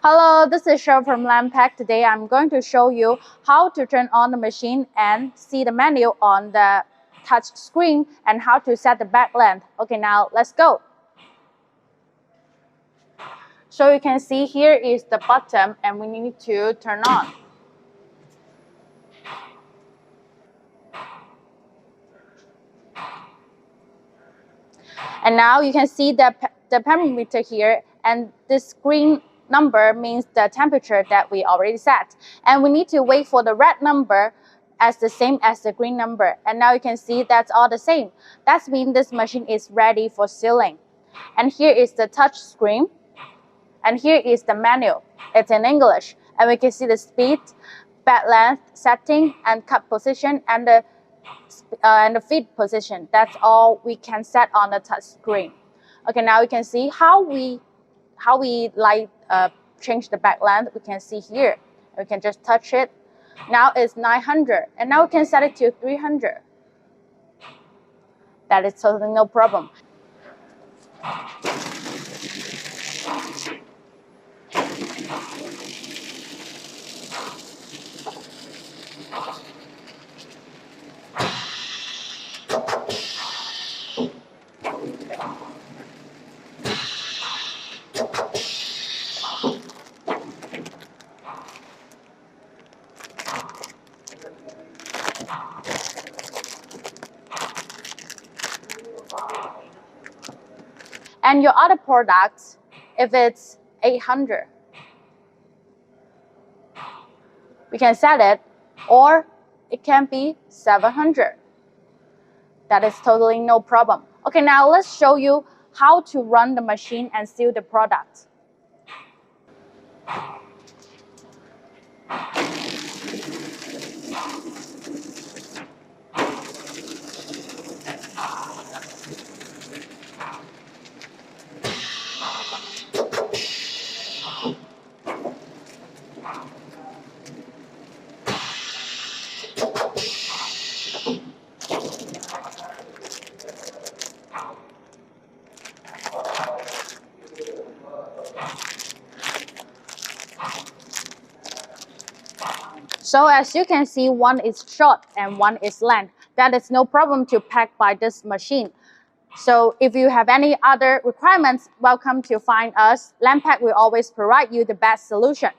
Hello, this is Cheryl from LandPack. Today I'm going to show you how to turn on the machine and see the menu on the touch screen and how to set the back length. Okay, now let's go. So you can see here is the button and we need to turn on. And now you can see the parameter here, and this green number means the temperature that we already set. And we need to wait for the red number as the same as the green number. And now you can see that's all the same. That means this machine is ready for sealing. And here is the touch screen. And here is the menu. It's in English. And we can see the speed, bed length, setting, and cut position, and the feed position. That's all we can set on the touch screen. Okay, now you can see how we change the back length. We can see here. We can just touch it. Now it's 900, and now we can set it to 300. That is totally no problem. And your other products, if it's 800, we can set it, or it can be 700. That is totally no problem. Okay, now let's show you how to run the machine and seal the product. So as you can see, one is short and one is length. That is no problem to pack by this machine. So if you have any other requirements, welcome to find us. LandPack will always provide you the best solution.